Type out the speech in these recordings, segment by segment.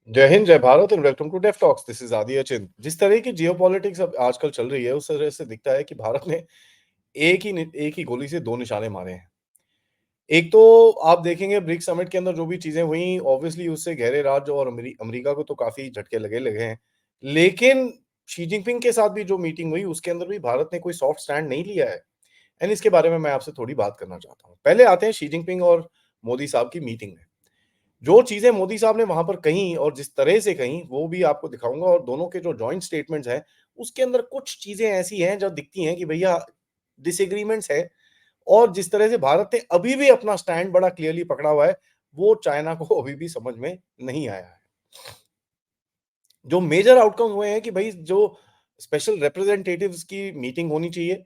जय Hind, Jai Bharat and welcome to Def Talks. This is Adi Achint. जिस तरह की जियोपॉलिटिक्स अब आजकल चल रही है, उस तरह से दिखता है कि भारत ने एक ही गोली से दो निशाने मारे हैं। एक तो आप देखेंगे ब्रिक्स समिट के अंदर जो भी चीजें हुई, ऑब्वियसली उससे गहरे राज्य और अमेरिका को तो काफी झटके लगे लगे हैं। लेकिन शी जिनपिंग के साथ भी जो मीटिंग हुई, उसके अंदर भी भारत ने कोई सॉफ्ट स्टैंड नहीं लिया है। एंड इसके बारे में मैं आपसे थोड़ी बात करना चाहता हूँ। पहले आते हैं शी जिनपिंग और मोदी साहब की मीटिंग में। जो चीजें मोदी साहब ने वहां पर कही और जिस तरह से कही, वो भी आपको दिखाऊंगा। और दोनों के जो जॉइंट स्टेटमेंट्स हैं, उसके अंदर कुछ चीजें ऐसी हैं जो दिखती हैं कि भैया डिसएग्रीमेंट्स है। और जिस तरह से भारत ने अभी भी अपना स्टैंड बड़ा क्लियरली पकड़ा हुआ है, वो चाइना को अभी भी समझ में नहीं आया है। जो मेजर आउटकम हुए हैं कि भाई जो स्पेशल रिप्रेजेंटेटिव्स की मीटिंग होनी चाहिए,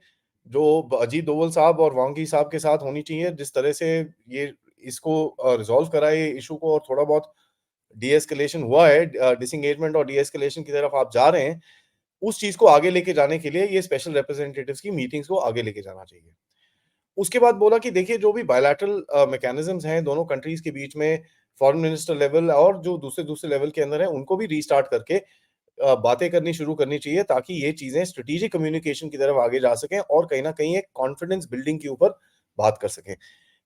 जो अजीत डोवल साहब और वांगी साहब के साथ होनी चाहिए, जिस तरह से ये इसको रिजॉल्व कराए इशू को, और थोड़ा बहुत डी-एस्केलेशन हुआ है, डिसएंगेजमेंट और डी-एस्केलेशन की तरफ आप जा रहे हैं, उस चीज को आगे लेके जाने के लिए ये स्पेशल रिप्रेजेंटेटिव्स की मीटिंग्स को आगे लेके जाना चाहिए। उसके बाद बोला कि देखिए जो भी बायलैटरल मैकेनिज्म्स हैं दोनों कंट्रीज के बीच में, फॉरेन मिनिस्टर लेवल और जो दूसरे दूसरे लेवल के अंदर है, उनको भी रीस्टार्ट करके बातें करनी शुरू करनी चाहिए, ताकि ये चीजें स्ट्रेटेजिक कम्युनिकेशन की तरफ आगे जा सकें और कहीं ना कहीं एक कॉन्फिडेंस बिल्डिंग के ऊपर बात कर सकें।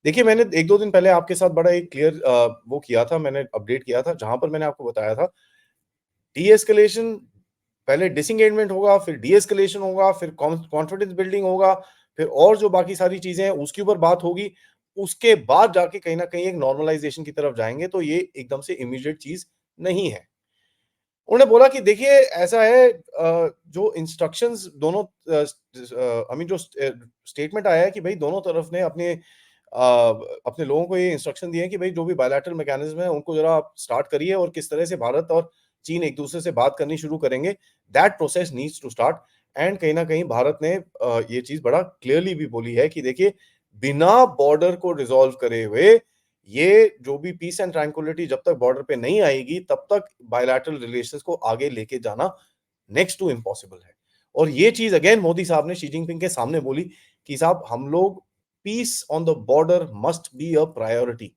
देखिए, मैंने एक दो दिन पहले आपके साथ बड़ा एक क्लियर वो किया था, मैंने अपडेट किया था, जहां पर मैंने आपको बताया था डी एस्केलेशन, पहले डिसएंगेजमेंट होगा, फिर डी एस्केलेशन होगा, फिर कॉन्फिडेंस बिल्डिंग होगा, फिर और जो बाकी सारी चीजें हैं उसके ऊपर बात होगी। उसके बाद जाके कहीं ना कहीं एक नॉर्मलाइजेशन की तरफ जाएंगे। तो ये एकदम से इमीडिएट चीज नहीं है। उन्होंने बोला कि देखिए ऐसा है, जो इंस्ट्रक्शंस दोनों, आई मीन जो स्टेटमेंट आया है कि भाई दोनों तरफ ने अपने लोगों को ये इंस्ट्रक्शन दिए हैं कि भाई जो भी बायलैटरल मैकेनिज्म है उनको जरा आप स्टार्ट करिए, और किस तरह से भारत और चीन एक दूसरे से बात करनी शुरू करेंगे, that process needs to start. And कहीं ना कहीं भारत ने ये चीज बड़ा क्लियरली भी बोली है कि देखिए, बिना बॉर्डर को रिजॉल्व करे हुए ये जो भी पीस एंड ट्रैंक्विलिटी जब तक बॉर्डर पे नहीं आएगी, तब तक बायलैटरल रिलेशंस को आगे लेके जाना नेक्स्ट टू इम्पॉसिबल है। और ये चीज अगेन मोदी साहब ने शी जिनपिंग के सामने बोली कि साहब, हम लोग peace on the border must be a priority.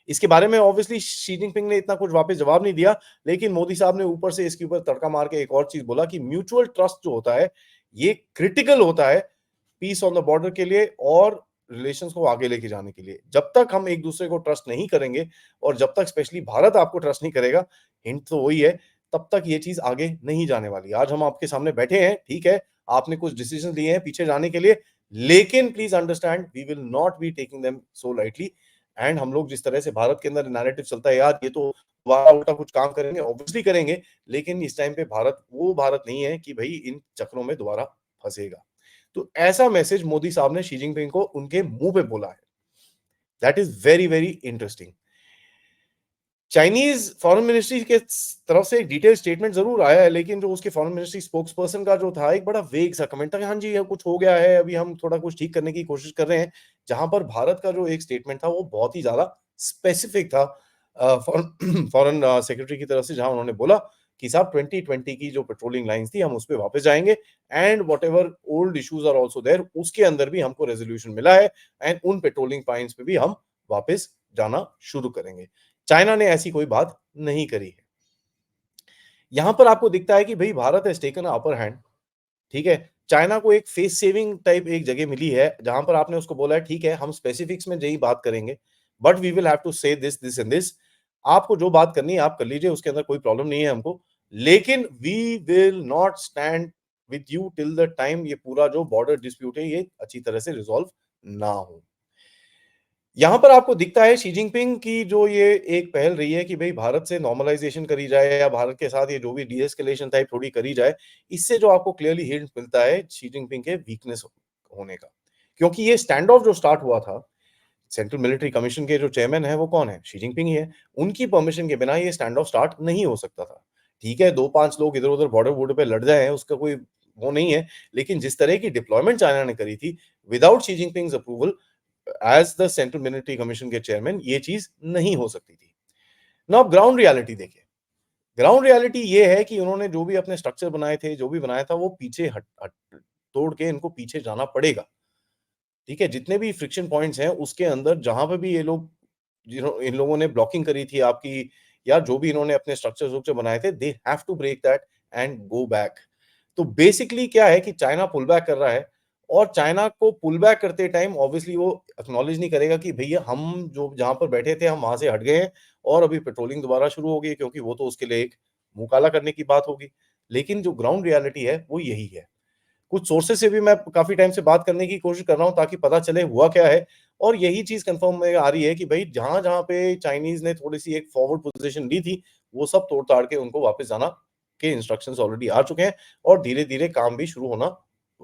इसके बारे में ऑब्वियसली शी जिनपिंग ने इतना कुछ वापस जवाब नहीं दिया, लेकिन मोदी साहब ने ऊपर से इसके ऊपर तड़का मार के एक और चीज बोला कि म्यूचुअल ट्रस्ट जो होता है, ये क्रिटिकल होता है पीस ऑन द बॉर्डर के लिए और रिलेशंस को आगे लेके जाने के लिए। जब तक हम एक दूसरे को ट्रस्ट नहीं करेंगे, और जब तक स्पेशली भारत आपको ट्रस्ट नहीं करेगा, हिंट तो वही है, तब तक ये चीज आगे नहीं जाने वाली। आज हम आपके सामने बैठे हैं, ठीक है, आपने कुछ डिसीजन लिए हैं पीछे जाने के लिए, लेकिन please understand we will not be taking them so lightly. And हम लोग जिस तरह से भारत के अंदर नैरेटिव चलता है, यार ये तो दोबारा उल्टा कुछ काम करेंगे, ऑब्वियसली करेंगे, लेकिन इस टाइम पे भारत वो भारत नहीं है कि भाई इन चक्रों में दोबारा फंसेगा। तो ऐसा मैसेज मोदी साहब ने शी जिनपिंग को उनके मुंह पे बोला है। That is very very interesting. Chinese foreign ministry के तरफ से एक डिटेल स्टेटमेंट जरूर आया है, लेकिन जो उसके फॉरेन मिनिस्ट्री स्पोक्स पर्सन का जो था, एक बड़ा वेग सा कमेंट था कि हाँ जी ये कुछ हो गया है, अभी हम थोड़ा कुछ ठीक करने की कोशिश कर रहे हैं। जहां पर भारत का जो एक स्टेटमेंट था वो बहुत ही ज्यादा स्पेसिफिक था फॉरेन फॉरेन सेक्रेटरी की तरफ से, जहां उन्होंने बोला कि साहब 2020 की जो पेट्रोलिंग लाइंस थी हम उस पर वापस जाएंगे, and whatever old issues are also there, उसके अंदर भी हमको रेजोल्यूशन मिला है, एंड उन पेट्रोलिंग पॉइंट्स पे भी हम वापस जाना शुरू करेंगे। चाइना ने ऐसी कोई बात नहीं करी है। यहां पर आपको दिखता है कि भाई Bharat has taken upper hand. ठीक है, चाइना को एक फेस सेविंग टाइप एक जगह मिली है, जहां पर आपने उसको बोला है ठीक है हम स्पेसिफिक्स में यही बात करेंगे, but we will have to say this this and this. आपको जो बात करनी है आप कर लीजिए, उसके अंदर कोई प्रॉब्लम नहीं है हमको, लेकिन we will not stand with you till the time ये पूरा जो बॉर्डर डिस्प्यूट है ये अच्छी तरह से रिजॉल्व ना हो। यहां पर आपको दिखता है शी जिनपिंग की जो ये एक पहल रही है कि भाई भारत से नॉर्मलाइजेशन करी जाए, या भारत के साथ ये जो भी डीएस्केलेशन टाइप थोड़ी करी जाए, इससे जो आपको क्लियरली हिंट मिलता है शी जिनपिंग के वीकनेस होने का। क्योंकि ये स्टैंड ऑफ जो स्टार्ट हुआ था, सेंट्रल मिलिट्री कमीशन के जो चेयरमैन है वो कौन है? शी जिनपिंग ही है। उनकी परमिशन के बिना ये स्टैंड ऑफ स्टार्ट नहीं हो सकता था। ठीक है, 2-5 लोग इधर-उधर बॉर्डर वॉर्डर पे लड़ जाए, उसका कोई वो नहीं है, लेकिन जिस तरह की डिप्लॉयमेंट चाइना ने करी थी, without Xi Jinping's approval as the central military commission के चेयरमैन, ये चीज नहीं हो सकती थी। ना अब ग्राउंड रियलिटी देखिए। ग्राउंड रियलिटी ये है कि उन्होंने जो भी अपने स्ट्रक्चर बनाए थे, जो भी बनाया था, वो पीछे हट हट तोड़ के इनको पीछे जाना पड़ेगा। ठीक है, जितने भी फ्रिक्शन पॉइंट्स हैं उसके अंदर जहां पे भी ये लोग इन लोगों ने ब्लॉकिंग करी थी आपकी या जो भी इन्होंने अपने स्ट्रक्चर बनाए थे, they have to break that and go back. तो बेसिकली क्या है कि चाइना पुल बैक कर रहा है, और चाइना को पुल बैक करते टाइम ऑब्वियसली वो एक्नॉलेज नहीं करेगा कि भैया हम जो जहाँ पर बैठे थे हम वहाँ से हट गए हैं और अभी पेट्रोलिंग दोबारा शुरू हो गई है, क्योंकि वो तो उसके लिए एक मुँह काला करने की बात होगी। लेकिन जो ग्राउंड रियलिटी है वो यही है। कुछ सोर्सेस से भी मैं काफ़ी टाइम से बात करने की कोशिश कर रहा हूँ ताकि पता चले हुआ क्या है, और यही चीज़ कन्फर्म में आ रही है कि भई जहाँ-जहाँ पे चाइनीज़ ने थोड़ी-सी एक फॉरवर्ड पोज़ीशन ली थी, वो सब तोड़-ताड़ के उनको वापस जाना के इंस्ट्रक्शंस ऑलरेडी आ चुके हैं, और धीरे-धीरे काम भी शुरू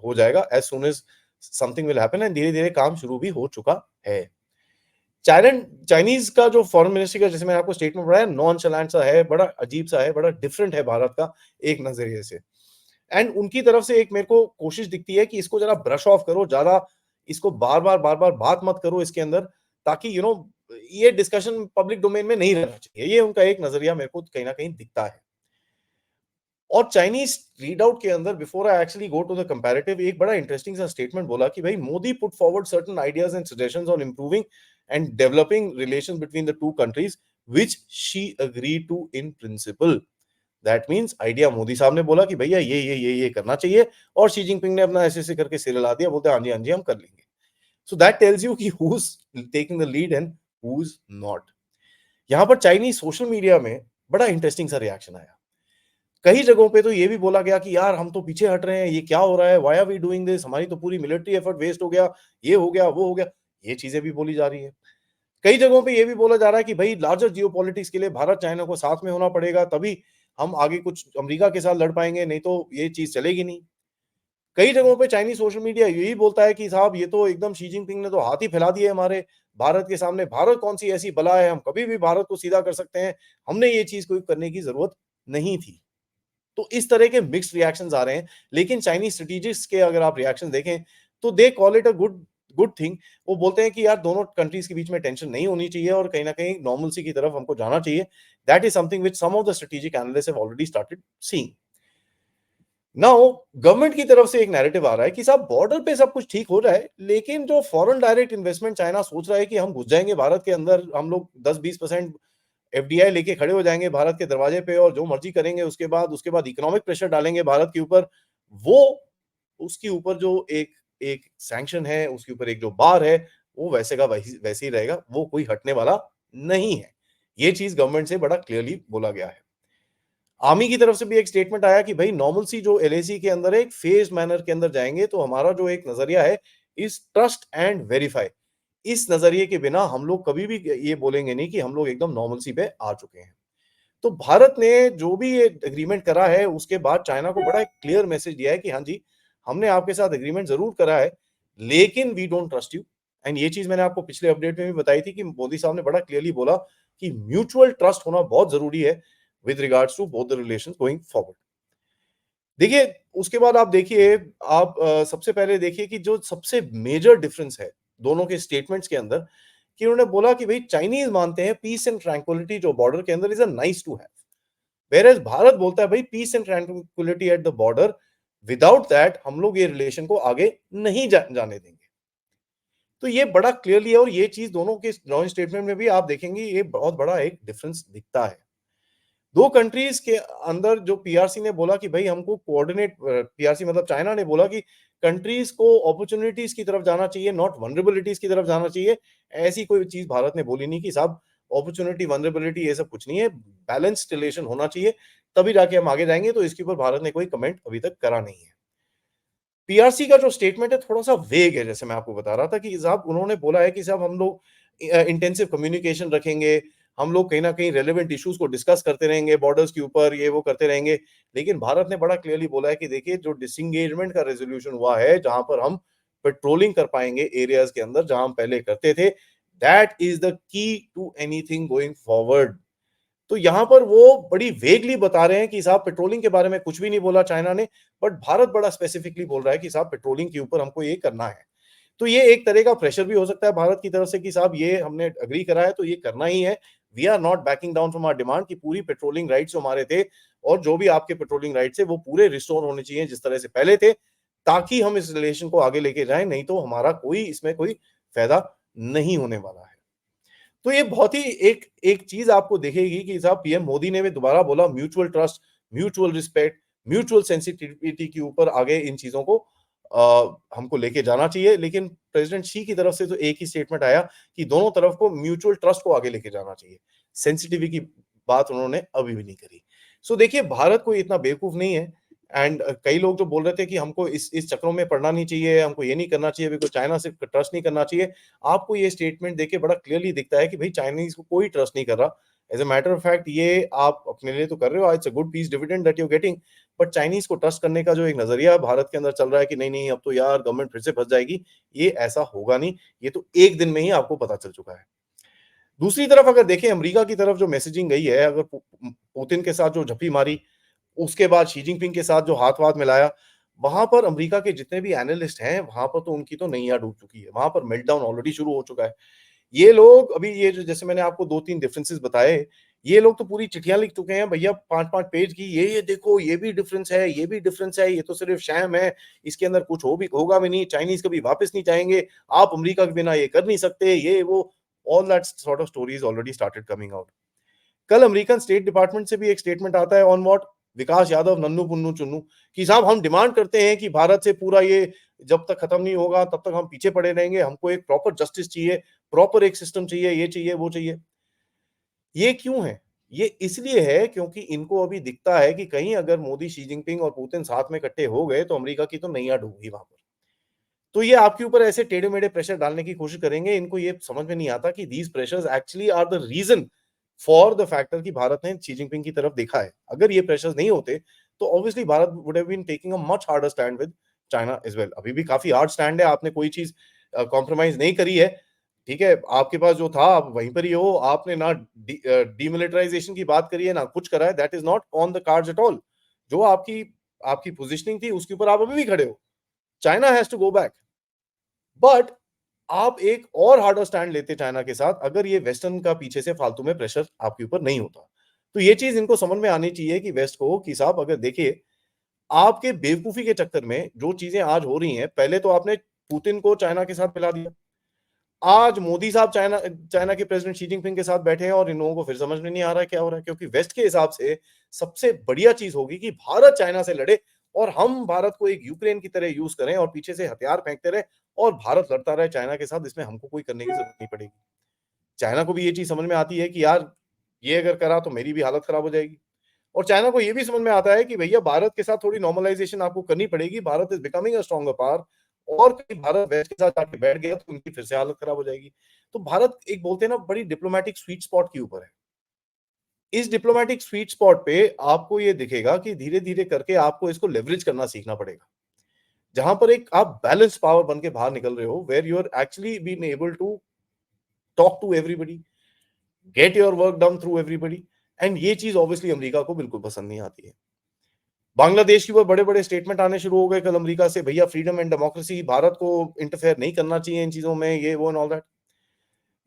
हो जाएगा as soon as something will happen, and धीरे-धीरे काम शुरू भी हो चुका है। चाइनन चाइनीज़ का जो फॉरेन मिनिस्ट्री का जैसे मैंने आपको स्टेटमेंट पढ़ाया, नॉनचेलेंट सा है, बड़ा अजीब-सा है, बड़ा डिफरेंट है भारत का एक नज़रिए से। एंड उनकी तरफ से एक मेरे को कोशिश दिखती है कि इसको ज़रा ब्रश ऑफ करो, ज़्यादा इसको बार-बार बात मत करो इसके अंदर, ताकि ये डिस्कशन पब्लिक डोमेन में नहीं रहना चाहिए। ये उनका एक नज़रिया मेरे को कहीं न कहीं दिखता है। और चाइनीज़ रीड आउट के अंदर before I actually go to the comparative एक बड़ा इंटरेस्टिंग सा स्टेटमेंट बोला कि भाई Modi put forward certain ideas and suggestions on improving and developing relations between the two countries which she agree to in principle. That means idea Modi साहब ने बोला कि भैया ये करना चाहिए, और शी जिनपिंग ने अपना ऐसे-ऐसे करके सिर हिला दिया, बोलते हैं हाँ जी हम कर लेंगे। सो दैट टेल्स यू कि who is taking the lead and who is not. यहाँ पर चाइनीज़ सोशल मीडिया में बड़ा इंटरेस्टिंग सा रिएक्शन आया। कई जगहों पे तो ये भी बोला गया कि यार हम तो पीछे हट रहे हैं, ये क्या हो रहा है? Why are we doing this? हमारी तो पूरी मिलिट्री एफर्ट वेस्ट हो गया, ये हो गया, वो हो गया। ये चीज़ें भी बोली जा रही है। कई जगहों पे ये भी बोला जा रहा है कि भई लार्जर जियोपॉलिटिक्स के लिए भारत चाइना को साथ में होना पड़ेगा, तभी हम आगे कुछ अमेरिका के साथ लड़ पाएँगे, नहीं तो ये चीज़ चलेगी नहीं। कई जगहों पे चाइनीज़ सोशल मीडिया यही बोलता है कि साहब ये तो एकदम शी जिनपिंग ने तो हाथ ही फैला दिए हमारे भारत के सामने, भारत कौन-सी ऐसी बला है, हम कभी भी भारत को सीधा कर सकते हैं, हमने ये चीज़ कोई करने की ज़रूरत नहीं थी। तो इस तरह के मिक्स्ड रिएक्शंस आ रहे हैं, लेकिन चाइनीज़ स्ट्रैटेजिस्ट्स के अगर आप रिएक्शन देखें, तो they call it a good good thing. वो बोलते हैं कि यार दोनों कंट्रीज़ के बीच में टेंशन नहीं होनी चाहिए और कहीं न कहीं नॉर्मलसी की तरफ हमको जाना चाहिए। That is something which some of the strategic analysts have already started seeing. Now government की तरफ से एक नैरेटिव आ रहा है कि साहब बॉर्डर पे सब कुछ ठीक हो रहा है, लेकिन जो फॉरेन डायरेक्ट इन्वेस्टमेंट चाइना सोच रहा है कि हम घुस जाएँगे भारत के अंदर, हम लोग 10-20% एफडीआई लेके खड़े हो जाएँगे भारत के दरवाजे पे और जो मर्ज़ी करेंगे उसके बाद इकोनॉमिक प्रेशर डालेंगे भारत के ऊपर। वो उसके ऊपर जो एक एक सैंक्शन है, उसके ऊपर एक जो बार है, वो वैसे का वैसे ही रहेगा, वो कोई हटने वाला नहीं है। ये चीज़ गवर्नमेंट से बड़ा क्लियरली बोला गया है। आर्मी की तरफ से भी एक स्टेटमेंट आया कि भई नॉर्मलसी जो एलएसी के अंदर है, एक फेज़ मैनर के अंदर जाएँगे, तो हमारा जो एक नज़रिया है इज़ ट्रस्ट एंड वेरीफाई। इस नज़रिए के बिना हम लोग कभी भी ये बोलेंगे नहीं कि हम लोग एकदम नॉर्मलसी पे आ चुके हैं। तो भारत ने जो भी ये एग्रीमेंट करा है, उसके बाद चाइना को बड़ा एक क्लियर मैसेज दिया है कि हाँ जी, हमने आपके साथ एग्रीमेंट ज़रूर करा है, लेकिन we don't trust you. And ये चीज़ मैंने आपको पिछले अपडेट में भी बताई थी कि मोदी साहब ने बड़ा क्लियरली बोला कि म्यूचुअल ट्रस्ट होना बहुत ज़रूरी है with regards to both the relations going forward. देखिए, उसके बाद आप सबसे पहले देखिए कि जो सबसे मेजर डिफरेंस है, दोनों के स्टेटमेंट्स के अंदर, कि उन्होंने बोला कि भई चाइनीज़ मानते हैं पीस एंड ट्रैंक्विलिटी जो बॉर्डर के अंदर is a nice to have. Whereas Bharat बोलता है भई peace and tranquility at the border, without that हम लोग ये रिलेशन को आगे नहीं जाने देंगे। तो ये बड़ा क्लियरली है, और ये चीज़ दोनों के जॉइंट स्टेटमेंट में भी आप देखेंगे, ये बहुत बड़ा एक डिफरेंस दिखता है। 2 कंट्रीज़ के अंदर जो पीआरसी ने बोला कि भई हमको पीआरसी मतलब चाइना ने बोला कि कंट्रीज़ को अपॉर्च्युनिटीज़ की तरफ जाना चाहिए, नॉट वल्नरेबिलिटीज़ की तरफ जाना चाहिए। ऐसी कोई चीज़ भारत ने बोली नहीं कि साहब अपॉर्च्युनिटी, वल्नरेबिलिटी ये सब कुछ नहीं है, बैलेंस्ड रिलेशन होना चाहिए, तभी जाके हम आगे जाएँगे, तो इसके ऊपर भारत ने कोई कमेंट अभी तक करा नहीं है। पीआरसी का जो स्टेटमेंट है थोड़ा-सा वेग है, जैसे मैं आपको बता रहा था कि साहब उन्होंने बोला है कि साहब हम लोग इंटेंसिव कम्युनिकेशन रखेंगे, हम लोग कहीं न कहीं रेलेवेंट इश्यूज़ को डिस्कस करते रहेंगे, बॉर्डर्स के ऊपर ये वो करते रहेंगे। लेकिन भारत ने बड़ा क्लियरली बोला है कि देखिए जो डिसएंगेजमेंट का रेज़ोल्यूशन हुआ है, जहाँ पर हम पेट्रोलिंग कर पाएँगे एरियाज़ के अंदर जहाँ हम पहले करते थे, that is the key to anything going forward. तो यहाँ पर वो बड़ी वेगली बता रहे हैं कि साहब पेट्रोलिंग के बारे में कुछ भी नहीं बोला चाइना ने, बट भारत बड़ा स्पेसिफिकली बोल रहा है कि साहब पेट्रोलिंग के ऊपर हमको ये करना है। तो ये एक तरह का प्रेशर भी हो सकता है भारत की तरफ से कि साहब ये हमने एग्री करा है तो ये करना ही है। We are not backing down from our demand कि पूरी पेट्रोलिंग राइट्स जो हमारे थे और जो भी आपके पेट्रोलिंग राइट्स है वो पूरे रिस्टोर होने चाहिए जिस तरह से पहले थे, ताकि हम इस रिलेशन को आगे लेके जाएँ, नहीं तो हमारा कोई इसमें कोई फायदा नहीं होने वाला है। तो ये बहुत ही एक एक चीज़ आपको दिखेगी कि साहब पीएम मोदी ने भी दोबारा बोला mutual trust, mutual respect, mutual sensitivity के ऊपर आगे इन चीज़ों को हमको लेके जाना चाहिए। लेकिन प्रेज़िडेंट शी की तरफ से तो एक ही स्टेटमेंट आया कि दोनों तरफ को म्यूचुअल ट्रस्ट को आगे लेके जाना चाहिए। सेंसिटिविटी की बात उन्होंने अभी भी नहीं करी। सो देखिए भारत कोई इतना बेवकूफ़ नहीं है एंड कई लोग जो बोल रहे थे कि हमको इस चक्करों में पड़ना नहीं चाहिए, हमको ये नहीं करना चाहिए, बिल्कुल चाइना से ट्रस्ट नहीं करना चाहिए। आपको ये स्टेटमेंट देके बड़ा क्लियरली दिखता है कि भाई चाइनीज़ को कोई ट्रस्ट नहीं कर रहा। As a matter of fact ये आप अपने लिए तो कर रहे हो, it's a good peace dividend that you are getting, but Chinese को ट्रस्ट करने का जो एक नज़रिया भारत के अंदर चल रहा है कि नहीं-नहीं अब तो यार गवर्नमेंट फिर से फँस जाएगी, ये ऐसा होगा नहीं। ये तो एक दिन में ही आपको पता चल चुका है। दूसरी तरफ अगर देखें अमेरिका की तरफ जो मैसेजिंग गई है, अगर पुतिन के साथ जो झप्पी मारी, उसके बाद शी जिनपिंग के साथ जो हाथ-वाथ मिलाया, वहाँ पर अमेरिका के जितने भी एनालिस्ट हैं, वहाँ पर तो उनकी तो नैया डूब चुकी है। वहाँ पर मेल्टडाउन ऑलरेडी शुरू हो चुका है। ये लोग अभी ये जो जैसे मैंने आपको 2-3 डिफरेंसेस बताए, ये लोग तो पूरी चिट्ठियाँ लिख चुके हैं भैया 5-5 पेज की, ये देखो ये भी डिफरेंस है, ये भी डिफरेंस है, ये तो सिर्फ शैम है, इसके अंदर कुछ हो भी होगा भी नहीं, चाइनीज़ कभी वापस नहीं जाएँगे, आप अमेरिका के बिना ये कर नहीं सकते, ये वो, all that sort of stories already started coming out. कल अमेरिकन स्टेट डिपार्टमेंट से भी एक स्टेटमेंट आता है ऑन व्हाट? विकास यादव नन्नू पुन्नू चुन्नू कि साहब हम डिमांड करते हैं कि भारत से पूरा ये जब तक खत्म नहीं होगा तब तक हम पीछे पड़े रहेंगे। हमको एक प्रॉपर जस्टिस चाहिए, प्रॉपर एक सिस्टम चाहिए, ये चाहिए, वो चाहिए। ये क्यों है? ये इसलिए है क्योंकि इनको अभी दिखता है कि कहीं अगर मोदी, शी जिनपिंग और पुतिन साथ में इकट्ठे हो गए तो अमेरिका की तो नैया डूब गई वहाँ पर। तो ये आपके ऊपर ऐसे टेढ़े-मेढ़े प्रेशर डालने की कोशिश करेंगे, इनको ये समझ में नहीं आता कि these pressures actually are the reason for the factor कि भारत ने शी जिनपिंग की तरफ देखा है। अगर ये प्रेशर्स नहीं होते, तो obviously Bharat would have been taking a much harder stand with China as well. अभी भी काफ़ी हार्ड स्टैंड है, आपने कोई चीज़ कॉम्प्रोमाइज़ नहीं करी है, ठीक है? आपके पास जो था, आप वहीं पर ही हो, आपने ना डीमिलिटराइज़ेशन की बात करी है, ना कुछ करा है, that is not on the cards at all. जो आपकी आपकी पोज़ीशनिंग थी, उसके ऊपर आप अभी भी खड़े हो। China has to go back. But आप एक और हार्डर स्टैंड लेते चाइना के साथ अगर ये वेस्टर्न का पीछे से फालतू में प्रेशर आपके ऊपर नहीं होता। तो ये चीज़ इनको समझ में आनी चाहिए कि वेस्ट को कि साहब अगर देखिए, आपके बेवकूफ़ी के चक्कर में जो चीज़ें आज हो रही हैं, पहले तो आपने पुतिन को चाइना के साथ मिला दिया। आज मोदी साहब चाइना चाइना के प्रेसिडेंट शी जिनपिंग के साथ बैठे हैं और इन लोगों को फिर समझ में नहीं आ रहा है क्या हो रहा है क्योंकि वेस्ट के हिसाब से सबसे बढ़िया चीज़ होगी कि भारत चाइना से लड़े और हम भारत को एक यूक्रेन की तरह यूज़ करें और पीछे से हथियार फेंकते रहें और भारत लड़ता रहे चाइना के साथ, इसमें हमको कोई करने की ज़रूरत नहीं पड़ेगी। चाइना को भी ये चीज़ समझ में आती है कि यार, ये अगर करा तो मेरी भी हालत खराब हो जाएगी। और चाइना को ये भी समझ में आता है कि भैया भारत के साथ थोड़ी नॉर्मलाइज़ेशन आपको करनी पड़ेगी, Bharat is becoming a stronger power और कहीं भारत वेस्ट के साथ आके बैठ गया तो उनकी फिर से हालत खराब हो जाएगी। तो भारत एक बोलते हैं ना बड़ी डिप्लोमैटिक स्वीट स्पॉट के ऊपर है। इस डिप्लोमैटिक स्वीट स्पॉट पे आपको ये दिखेगा कि धीरे-धीरे करके आपको इसको लेवरेज करना सीखना पड़ेगा। जहाँ पर एक आप बैलेंस पावर बन के बाहर निकल रहे हो, where you are actually been able to talk to everybody, get your work done through everybody and ये चीज़ ऑब्वियसली अमेरिका को बिल्कुल पसंद नहीं आती है। बांग्लादेश के ऊपर बड़े-बड़े स्टेटमेंट आने शुरू हो गए कल अमेरिका से, भैया फ्रीडम एंड डेमोक्रेसी, भारत को इंटरफेयर नहीं करना चाहिए इन चीज़ों में, ये वो एंड ऑल दैट।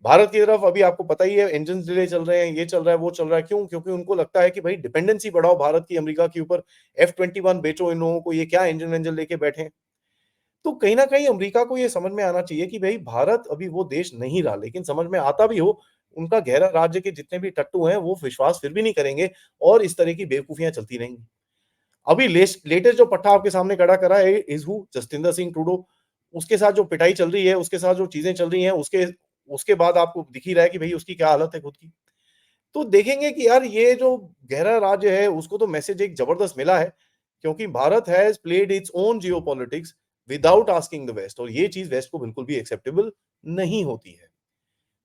भारत की तरफ अभी आपको पता ही है इंजन्स डिले चल रहे हैं, ये चल रहा है, वो चल रहा है, क्यों? क्योंकि उनको लगता है कि भाई डिपेंडेंसी बढ़ाओ भारत की अमेरिका के ऊपर, F-21 बेचो इन लोगों को, ये क्या इंजन-विंजन लेके बैठे हैं। तो कहीं न कहीं अमेरिका को ये समझ में आना चाहिए कि भई भारत अभी वो देश नहीं रहा, लेकिन समझ में आता भी हो, उनका गहरा राज्य के जितने भी टट्टू हैं, वो विश्वास फिर भी नहीं करेंगे और इस तरह की बेवकूफियाँ चलती रहेंगी। अभी लेटेस्ट जो पट्टा आपके सामने खड़ा करा है इज़ हू? जसटिंदर सिंह ट्रूडो। उसके साथ जो पिटाई चल रही है, उसके साथ जो चीज़ें चल रही हैं, उसके उसके बाद आपको दिख ही रहा है कि भई उसकी क्या हालत है खुद की। तो देखेंगे कि यार ये जो गहरा राज्य है, उसको तो मैसेज एक ज़बरदस्त मिला है, क्योंकि Bharat has played its own geopolitics without asking the west और ये चीज़ वेस्ट को बिल्कुल भी एक्सेप्टेबल नहीं होती है।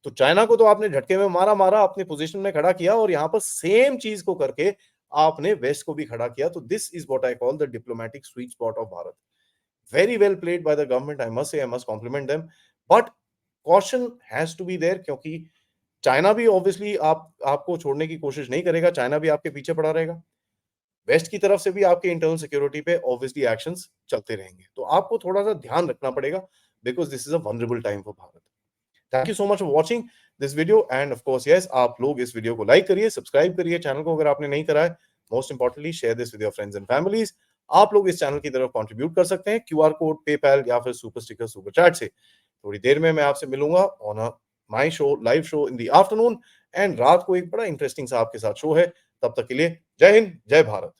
तो चाइना को तो आपने झटके में मारा, अपनी पोज़ीशन में खड़ा किया और यहाँ पर सेम चीज़ को करके आपने वेस्ट को भी खड़ा किया। तो this is what I call the diplomatic sweet spot of Bharat. Very well played by the government, I must say, I must compliment them. But caution has to be there क्योंकि China भी obviously आप आपको छोड़ने की कोशिश नहीं करेगा, China भी आपके पीछे पड़ा रहेगा। वेस्ट की तरफ से भी आपके इंटरनल सिक्योरिटी पे ऑब्वियसली एक्शंस चलते रहेंगे। तो आपको थोड़ा-सा ध्यान रखना पड़ेगा because this is a vulnerable time for Bharat. Thank you so much for watching this video end of course yes, आप लोग इस वीडियो को लाइक करिए, सब्सक्राइब करिए चैनल को अगर आपने नहीं करा है। Most importantly share this with your friends and families. आप लोग इस चैनल की तरफ कंट्रीब्यूट कर सकते हैं क्यूआर कोड, पेपैल या फिर सुपर स्टिकर, सुपर चैट से। थोड़ी देर में मैं आपसे मिलूँगा on a my show, live show in the afternoon and रात को एक बड़ा इंटरेस्टिंग सा आपके साथ शो है। तब तक के लिए जय हिंद, जय भारत।